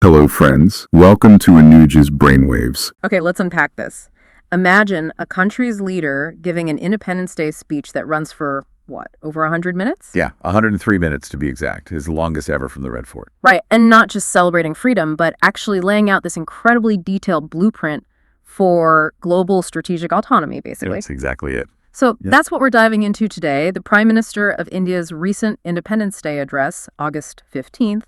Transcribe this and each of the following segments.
Hello, friends. Welcome to Anuj's Brainwaves. Okay, let's unpack this. Imagine a country's leader giving an Independence Day speech that runs for, what, over 100 minutes? Yeah, 103 minutes to be exact, his longest ever from the Red Fort. Right, and not just celebrating freedom, but actually laying out this incredibly detailed blueprint for global strategic autonomy, basically. That's exactly it. So that's what we're diving into today. The Prime Minister of India's recent Independence Day address, August 15th,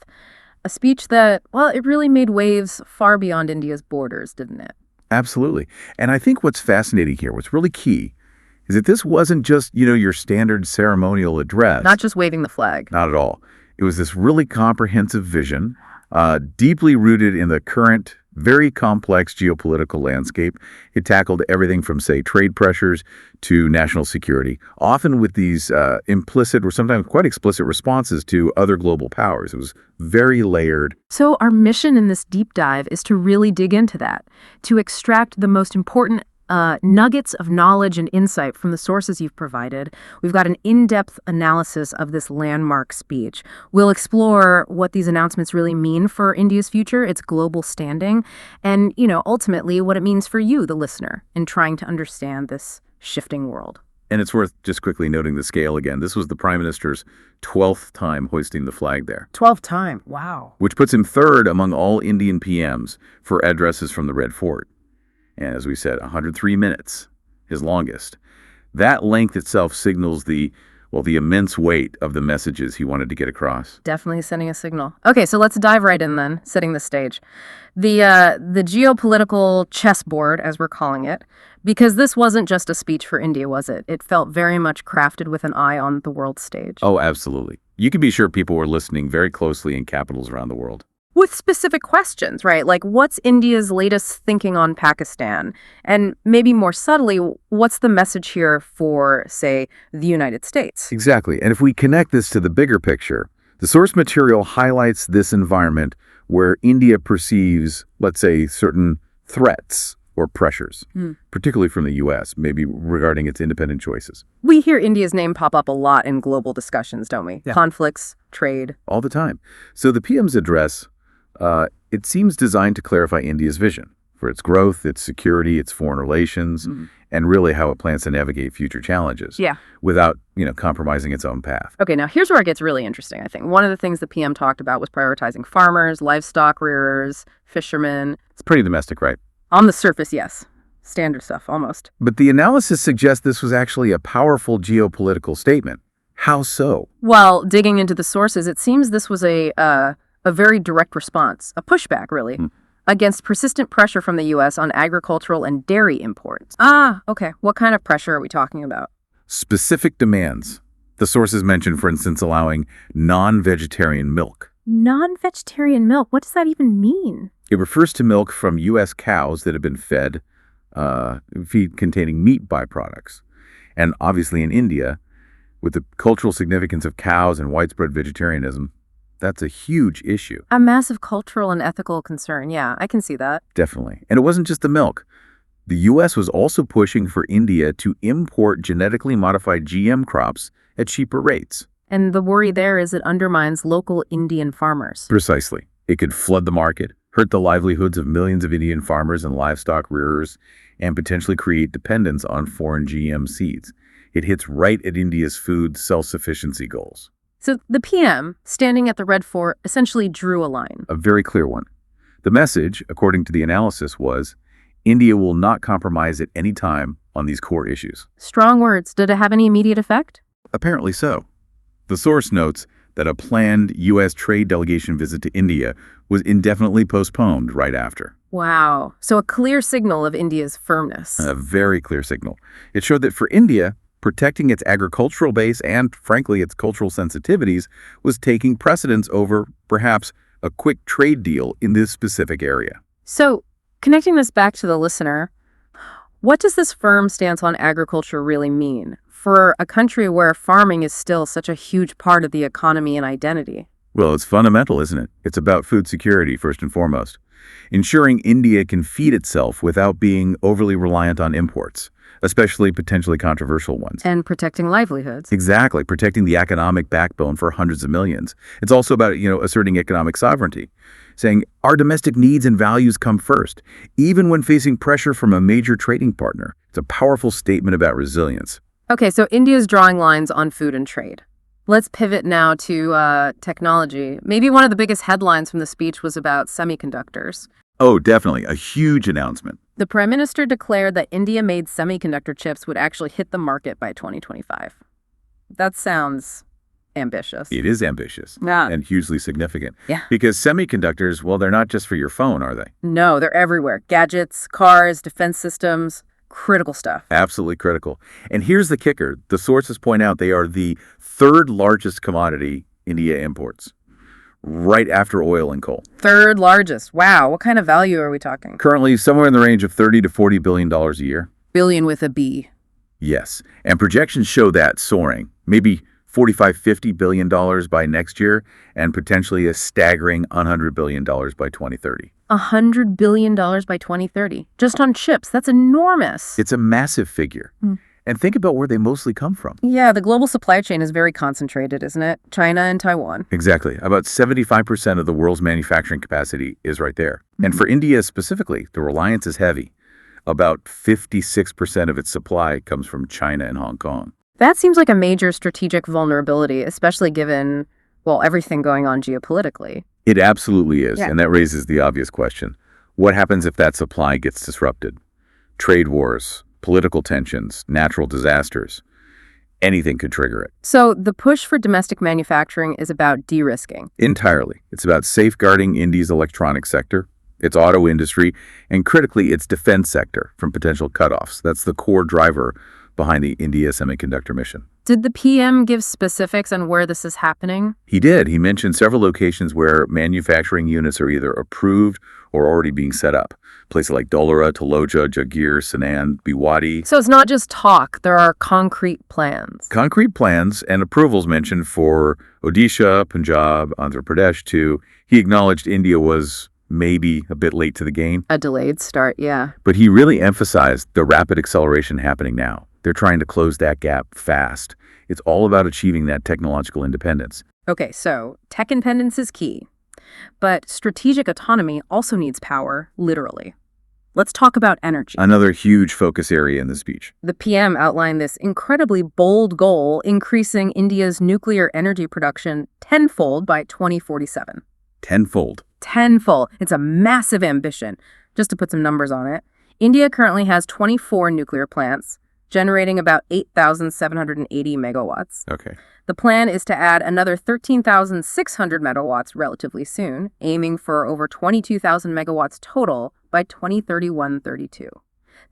a speech that, well, it really made waves far beyond India's borders, didn't it? Absolutely. And I think what's fascinating here, what's really key, is that this wasn't just, your standard ceremonial address. Not just waving the flag. Not at all. It was this really comprehensive vision, deeply rooted in the current, very complex geopolitical landscape. It tackled everything from, say, trade pressures to national security, often with these implicit or sometimes quite explicit responses to other global powers. It was very layered. So our mission in this deep dive is to really dig into that, to extract the most important nuggets of knowledge and insight from the sources you've provided. We've got an in-depth analysis of this landmark speech. We'll explore what these announcements really mean for India's future, its global standing, and, ultimately what it means for you, the listener, in trying to understand this shifting world. And it's worth just quickly noting the scale again. This was the Prime Minister's 12th time hoisting the flag there. 12th time, wow. Which puts him third among all Indian PMs for addresses from the Red Fort. And as we said, 103 minutes, his longest. That length itself signals the immense weight of the messages he wanted to get across. Definitely sending a signal. Okay, so let's dive right in then, setting the stage. The geopolitical chessboard, as we're calling it, because this wasn't just a speech for India, was it? It felt very much crafted with an eye on the world stage. Oh, absolutely. You can be sure people were listening very closely in capitals around the world. With specific questions, right? Like, what's India's latest thinking on Pakistan? And maybe more subtly, what's the message here for, say, the United States? Exactly. And if we connect this to the bigger picture, the source material highlights this environment where India perceives, let's say, certain threats or pressures, particularly from the U.S., maybe regarding its independent choices. We hear India's name pop up a lot in global discussions, don't we? Yeah. Conflicts, trade. All the time. So the PM's address, it seems designed to clarify India's vision for its growth, its security, its foreign relations, and really how it plans to navigate future challenges without, compromising its own path. Okay, now here's where it gets really interesting, I think. One of the things the PM talked about was prioritizing farmers, livestock rearers, fishermen. It's pretty domestic, right? On the surface, yes. Standard stuff, almost. But the analysis suggests this was actually a powerful geopolitical statement. How so? Well, digging into the sources, it seems this was a very direct response, a pushback, really, against persistent pressure from the U.S. on agricultural and dairy imports. Okay. What kind of pressure are we talking about? Specific demands. The sources mentioned, for instance, allowing non-vegetarian milk. Non-vegetarian milk? What does that even mean? It refers to milk from U.S. cows that have been fed feed containing meat byproducts. And obviously in India, with the cultural significance of cows and widespread vegetarianism, that's a huge issue. A massive cultural and ethical concern. Yeah, I can see that. Definitely. And it wasn't just the milk. The U.S. was also pushing for India to import genetically modified GM crops at cheaper rates. And the worry there is it undermines local Indian farmers. Precisely. It could flood the market, hurt the livelihoods of millions of Indian farmers and livestock rearers, and potentially create dependence on foreign GM seeds. It hits right at India's food self-sufficiency goals. So the PM, standing at the Red Fort, essentially drew a line. A very clear one. The message, according to the analysis, was India will not compromise at any time on these core issues. Strong words. Did it have any immediate effect? Apparently so. The source notes that a planned U.S. trade delegation visit to India was indefinitely postponed right after. Wow. So a clear signal of India's firmness. A very clear signal. It showed that for India, protecting its agricultural base and, frankly, its cultural sensitivities was taking precedence over, perhaps, a quick trade deal in this specific area. So, connecting this back to the listener, what does this firm stance on agriculture really mean for a country where farming is still such a huge part of the economy and identity? Well, it's fundamental, isn't it? It's about food security, first and foremost. Ensuring India can feed itself without being overly reliant on imports, especially potentially controversial ones. And protecting livelihoods. Exactly, protecting the economic backbone for hundreds of millions. It's also about, asserting economic sovereignty. saying our domestic needs and values come first, even when facing pressure from a major trading partner. It's a powerful statement about resilience. Okay, so India's drawing lines on food and trade. Let's pivot now to technology. Maybe one of the biggest headlines from the speech was about semiconductors. Oh, definitely. A huge announcement. The Prime Minister declared that India-made semiconductor chips would actually hit the market by 2025. That sounds ambitious. It is ambitious Yeah. and hugely significant. Yeah. Because semiconductors, well, they're not just for your phone, are they? No, they're everywhere. Gadgets, cars, defense systems, critical stuff. Absolutely critical. And here's the kicker. The sources point out they are the third largest commodity India imports, right after oil and coal. Third largest. Wow, what kind of value are we talking? Currently, somewhere in the range of $30 to $40 billion a year. Billion with a B. Yes. And projections show that soaring, maybe $45–50 billion by next year, and potentially a staggering $100 billion by 2030. $100 billion by 2030. Just on chips. That's enormous. It's a massive figure. And think about where they mostly come from. Yeah, the global supply chain is very concentrated, isn't it? China and Taiwan. Exactly. About 75% of the world's manufacturing capacity is right there. And for India specifically, the reliance is heavy. About 56% of its supply comes from China and Hong Kong. That seems like a major strategic vulnerability, especially given, well, everything going on geopolitically. It absolutely is. Yeah. And that raises the obvious question. What happens if that supply gets disrupted? Trade wars, political tensions, natural disasters. Anything could trigger it. So the push for domestic manufacturing is about de-risking. Entirely. It's about safeguarding India's electronic sector, its auto industry, and critically, its defense sector from potential cutoffs. That's the core driver behind the India semiconductor mission. Did the PM give specifics on where this is happening? He did. He mentioned several locations where manufacturing units are either approved or already being set up. Places like Dholera, Taloja, Jagir, Sanand, Biwadi. So it's not just talk, there are concrete plans. Concrete plans and approvals mentioned for Odisha, Punjab, Andhra Pradesh too. He acknowledged India was maybe a bit late to the game, A delayed start, yeah. but he really emphasized the rapid acceleration happening now. They're trying to close that gap fast. It's all about achieving that technological independence. Okay, so tech independence is key, but strategic autonomy also needs power, literally. Let's talk about energy. Another huge focus area in the speech. The PM outlined this incredibly bold goal, increasing India's nuclear energy production tenfold by 2047. Tenfold. Tenfold. It's a massive ambition. Just to put some numbers on it, India currently has 24 nuclear plants, generating about 8,780 megawatts. Okay. The plan is to add another 13,600 megawatts relatively soon, aiming for over 22,000 megawatts total by 2031-32.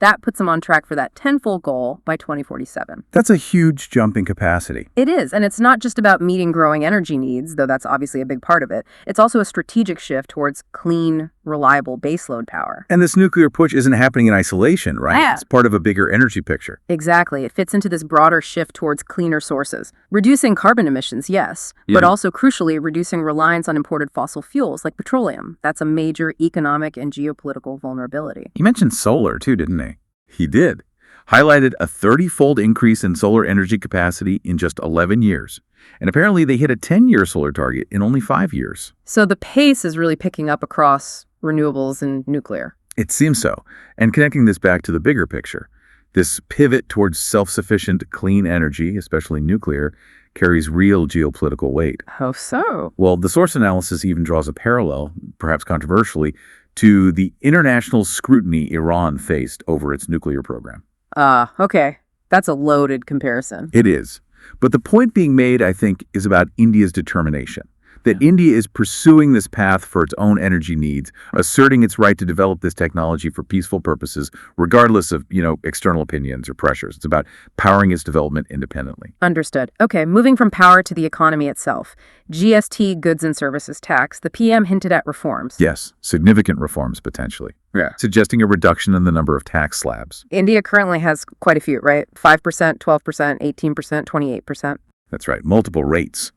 That puts them on track for that tenfold goal by 2047. That's a huge jump in capacity. It is, and it's not just about meeting growing energy needs, though that's obviously a big part of it. It's also a strategic shift towards clean, reliable baseload power. And this nuclear push isn't happening in isolation, right? Yeah. It's part of a bigger energy picture. Exactly. It fits into this broader shift towards cleaner sources. Reducing carbon emissions, yes, but Yeah. also crucially reducing reliance on imported fossil fuels like petroleum. That's a major economic and geopolitical vulnerability. He mentioned solar too, didn't he? He did. Highlighted a 30-fold increase in solar energy capacity in just 11 years. And apparently they hit a 10-year solar target in only 5 years. So the pace is really picking up across renewables and nuclear. It seems so. And connecting this back to the bigger picture, this pivot towards self-sufficient clean energy, especially nuclear, carries real geopolitical weight. How so? Well, the source analysis even draws a parallel, perhaps controversially, to the international scrutiny Iran faced over its nuclear program. Okay. That's a loaded comparison. It is. But the point being made, I think, is about India's determination. That India is pursuing this path for its own energy needs, asserting its right to develop this technology for peaceful purposes, regardless of, external opinions or pressures. It's about powering its development independently. Understood. Okay, moving from power to the economy itself. GST, goods and services tax, the PM hinted at reforms. Yes, significant reforms potentially. Yeah. Suggesting a reduction in the number of tax slabs. India currently has quite a few, right? 5%, 12%, 18%, 28%. That's right, multiple rates.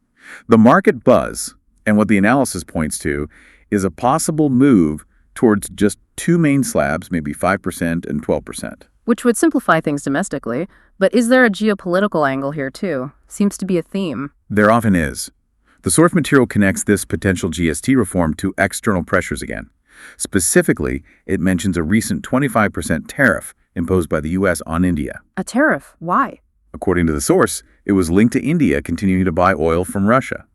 The market buzz, and what the analysis points to, is a possible move towards just two main slabs, maybe 5% and 12%. Which would simplify things domestically. But is there a geopolitical angle here, too? Seems to be a theme. There often is. The source material connects this potential GST reform to external pressures again. Specifically, it mentions a recent 25% tariff imposed by the U.S. on India. A tariff? Why? According to the source, it was linked to India continuing to buy oil from Russia,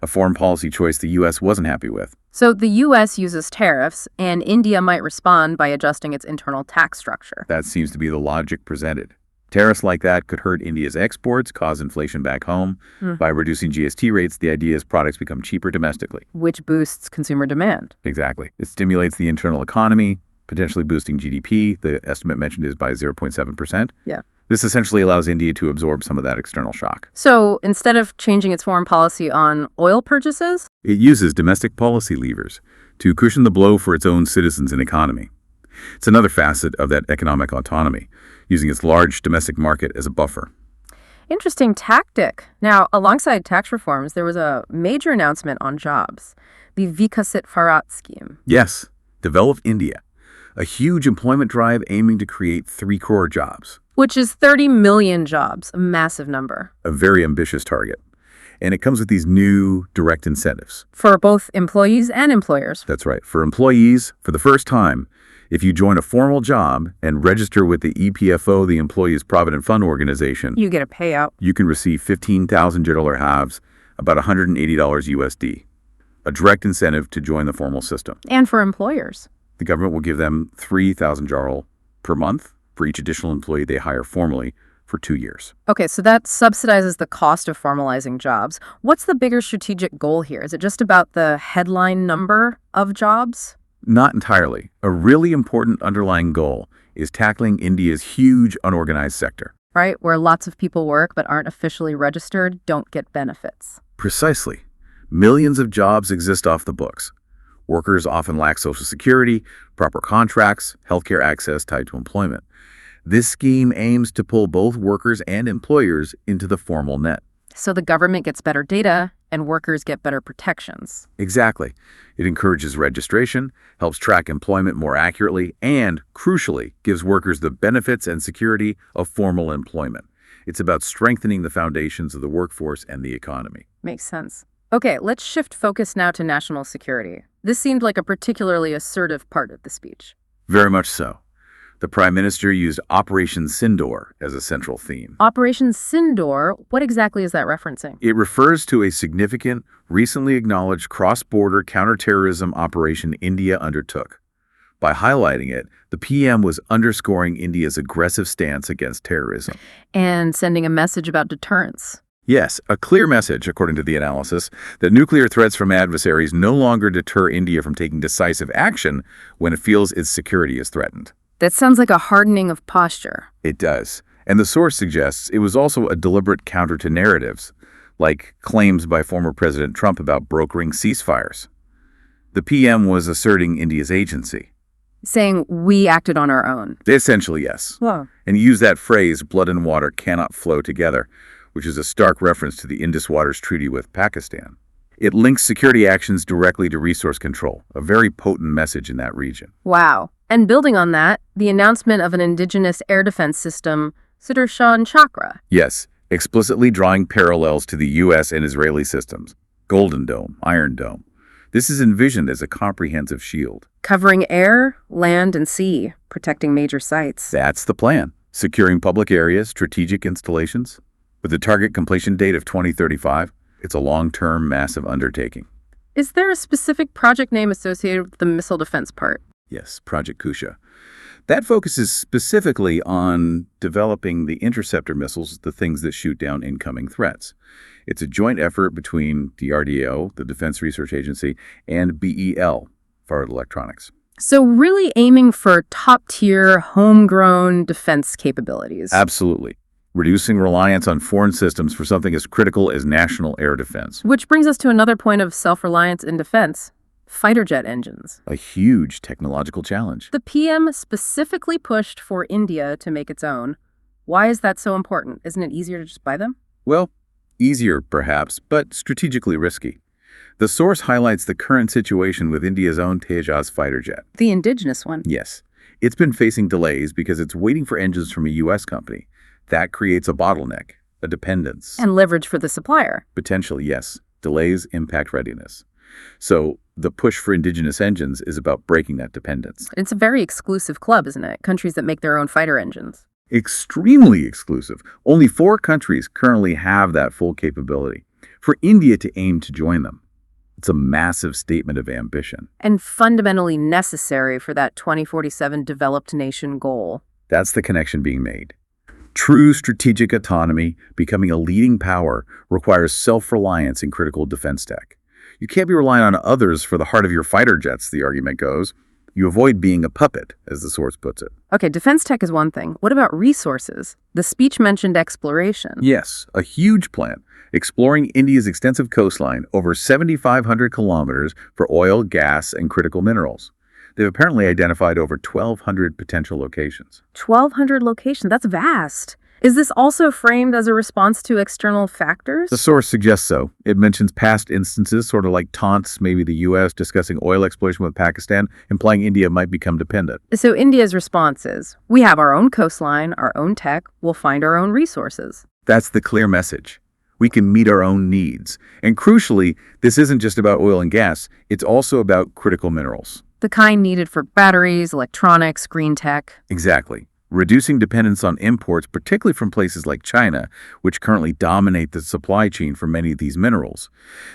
a foreign policy choice the U.S. wasn't happy with. So the U.S. uses tariffs, and India might respond by adjusting its internal tax structure. That seems to be the logic presented. Tariffs like that could hurt India's exports, cause inflation back home. By reducing GST rates, the idea is products become cheaper domestically. Which boosts consumer demand. Exactly. It stimulates the internal economy, potentially boosting GDP. The estimate mentioned is by 0.7%. Yeah. This essentially allows India to absorb some of that external shock. So instead of changing its foreign policy on oil purchases, It uses domestic policy levers to cushion the blow for its own citizens and economy. It's another facet of that economic autonomy, using its large domestic market as a buffer. interesting tactic. Now, alongside tax reforms, there was a major announcement on jobs, the Vikasit Bharat scheme. Yes, Develop India, a huge employment drive aiming to create 3 crore jobs. Which is 30 million jobs, a massive number. A very ambitious target. And it comes with these new direct incentives. For both employees and employers. That's right. For employees, for the first time, if you join a formal job and register with the EPFO, the Employees Provident Fund Organization, You get a payout. you can receive 15,000 $1,000 halves, about $180 USD, a direct incentive to join the formal system. And for employers. The government will give them 3,000 jarl per month for each additional employee they hire formally for 2 years. Okay, so that subsidizes the cost of formalizing jobs. What's the bigger strategic goal here? Is it just about the headline number of jobs? Not entirely. A really important underlying goal is tackling India's huge unorganized sector. Right? Where lots of people work but aren't officially registered, don't get benefits. Precisely. Millions of jobs exist off the books. Workers often lack Social Security, proper contracts, healthcare access tied to employment. This scheme aims to pull both workers and employers into the formal net. So the government gets better data and workers get better protections. Exactly. It encourages registration, helps track employment more accurately, and, crucially, gives workers the benefits and security of formal employment. It's about strengthening the foundations of the workforce and the economy. Makes sense. Okay, let's shift focus now to national security. This seemed like a particularly assertive part of the speech. Very much so. The Prime Minister used Operation Sindoor as a central theme. Operation Sindoor, what exactly is that referencing? It refers to a significant, recently acknowledged cross-border counterterrorism operation India undertook. By highlighting it, the PM was underscoring India's aggressive stance against terrorism. And sending a message about deterrence. Yes, a clear message, according to the analysis, that nuclear threats from adversaries no longer deter India from taking decisive action when it feels its security is threatened. That sounds like a hardening of posture. It does. And the source suggests it was also a deliberate counter to narratives, like claims by former President Trump about brokering ceasefires. The PM was asserting India's agency. Saying we acted on our own. Essentially, yes. Whoa. And he used that phrase, blood and water cannot flow together, which is a stark reference to the Indus Waters Treaty with Pakistan. It links security actions directly to resource control, a very potent message in that region. Wow. And building on that, the announcement of an indigenous air defense system, Sudarshan Chakra. Yes, explicitly drawing parallels to the U.S. and Israeli systems. Golden Dome, Iron Dome. This is envisioned as a comprehensive shield. Covering air, land, and sea, protecting major sites. That's the plan. Securing public areas, strategic installations. With the target completion date of 2035, it's a long-term, massive undertaking. Is there a specific project name associated with the missile defense part? Yes, Project Kusha. That focuses specifically on developing the interceptor missiles, the things that shoot down incoming threats. It's a joint effort between DRDO, the Defense Research Agency, and BEL, Forward Electronics. So really aiming for top-tier, homegrown defense capabilities. Absolutely. Reducing reliance on foreign systems for something as critical as national air defense. Which brings us to another point of self-reliance in defense. Fighter jet engines. A huge technological challenge. The PM specifically pushed for India to make its own. Why is that so important? Isn't it easier to just buy them? Well, easier perhaps, but strategically risky. The source highlights the current situation with India's own Tejas fighter jet. The indigenous one. Yes. It's been facing delays because it's waiting for engines from a U.S. company. That creates a bottleneck, a dependence. And leverage for the supplier. Potentially, yes. delays impact readiness. So the push for indigenous engines is about breaking that dependence. It's a very exclusive club, isn't it? Countries that make their own fighter engines. Extremely exclusive. Only 4 countries currently have that full capability. For India to aim to join them, it's a massive statement of ambition. And fundamentally necessary for that 2047 developed nation goal. That's the connection being made. True strategic autonomy, becoming a leading power, requires self-reliance in critical defense tech. You can't be relying on others for the heart of your fighter jets, the argument goes. You avoid being a puppet, as the source puts it. Okay, defense tech is one thing. What about resources? The speech mentioned exploration. Yes, a huge plan, exploring India's extensive coastline, over 7,500 kilometers, for oil, gas, and critical minerals. They've apparently identified over 1,200 potential locations. 1,200 locations, that's vast. Is this also framed as a response to external factors? The source suggests so. It mentions past instances, sort of like taunts, maybe the U.S. discussing oil exploration with Pakistan, implying India might become dependent. So India's response is, we have our own coastline, our own tech, we'll find our own resources. That's the clear message. We can meet our own needs. And crucially, this isn't just about oil and gas, it's also about critical minerals. The kind needed for batteries, electronics, green tech. Exactly. Reducing dependence on imports, particularly from places like China, which currently dominate the supply chain for many of these minerals.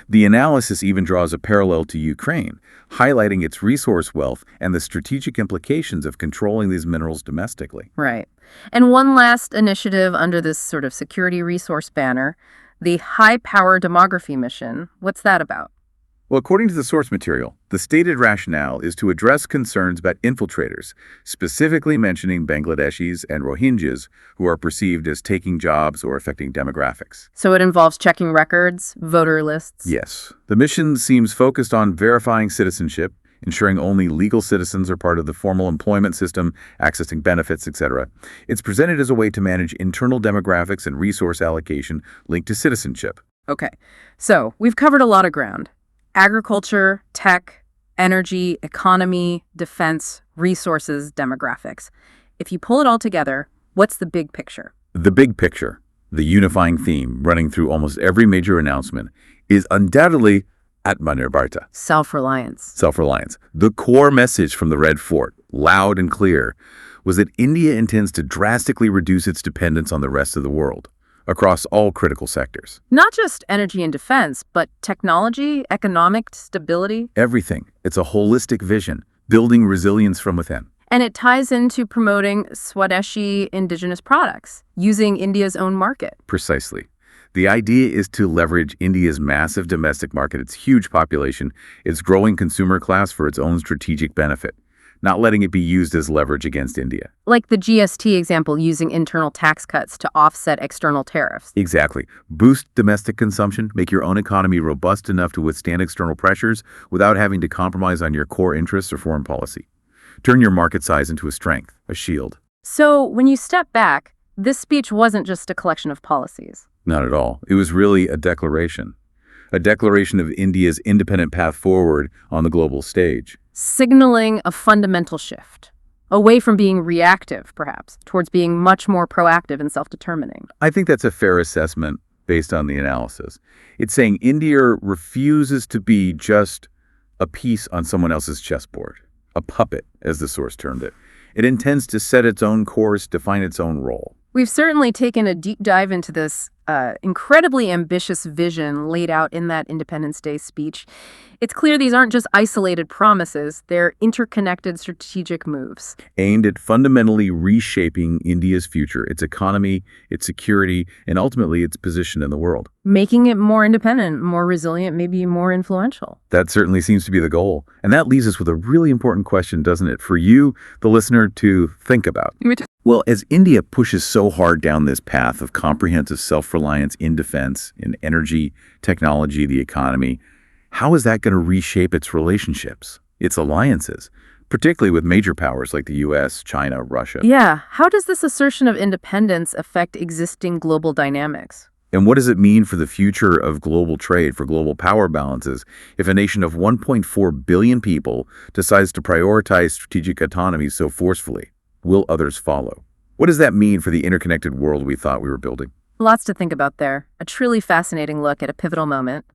The analysis even draws a parallel to Ukraine, highlighting its resource wealth and the strategic implications of controlling these minerals domestically. Right. And one last initiative under this sort of security resource banner, the high-power demography mission. What's that about? Well, according to the source material, the stated rationale is to address concerns about infiltrators, specifically mentioning Bangladeshis and Rohingyas, who are perceived as taking jobs or affecting demographics. So it involves checking records, voter lists? Yes. The mission seems focused on verifying citizenship, ensuring only legal citizens are part of the formal employment system, accessing benefits, etc. It's presented as a way to manage internal demographics and resource allocation linked to citizenship. Okay. So we've covered a lot of ground. Agriculture, tech, energy, economy, defense, resources, demographics. If you pull it all together, what's the big picture? The big picture, the unifying theme running through almost every major announcement, is undoubtedly Atmanirbharta. Self-reliance. Self-reliance. The core message from the Red Fort, loud and clear, was that India intends to drastically reduce its dependence on the rest of the world, across all critical sectors. Not just energy and defense, but technology, economic stability. Everything. It's a holistic vision, building resilience from within. And it ties into promoting Swadeshi indigenous products, using India's own market. Precisely. The idea is to leverage India's massive domestic market, its huge population, its growing consumer class for its own strategic benefit, not letting it be used as leverage against India. Like the GST example, using internal tax cuts to offset external tariffs. Exactly. Boost domestic consumption, make your own economy robust enough to withstand external pressures without having to compromise on your core interests or foreign policy. Turn your market size into a strength, a shield. So when you step back, this speech wasn't just a collection of policies. Not at all. It was really a declaration of India's independent path forward on the global stage. Signaling a fundamental shift, away from being reactive, perhaps, towards being much more proactive and self-determining. I think that's a fair assessment based on the analysis. It's saying India refuses to be just a piece on someone else's chessboard, a puppet, as the source termed it. It intends to set its own course, define its own role. We've certainly taken a deep dive into this incredibly ambitious vision laid out in that Independence Day speech. It's clear these aren't just isolated promises, they're interconnected strategic moves. Aimed at fundamentally reshaping India's future, its economy, its security, and ultimately its position in the world. Making it more independent, more resilient, maybe more influential. That certainly seems to be the goal. And that leaves us with a really important question, doesn't it, for you, the listener, to think about. Well, as India pushes so hard down this path of comprehensive self-reliance in defense, in energy, technology, the economy, how is that going to reshape its relationships, its alliances, particularly with major powers like the U.S., China, Russia? Yeah, how does this assertion of independence affect existing global dynamics? And what does it mean for the future of global trade, for global power balances, if a nation of 1.4 billion people decides to prioritize strategic autonomy so forcefully? Will others follow? What does that mean for the interconnected world we thought we were building? Lots to think about there. A truly fascinating look at a pivotal moment.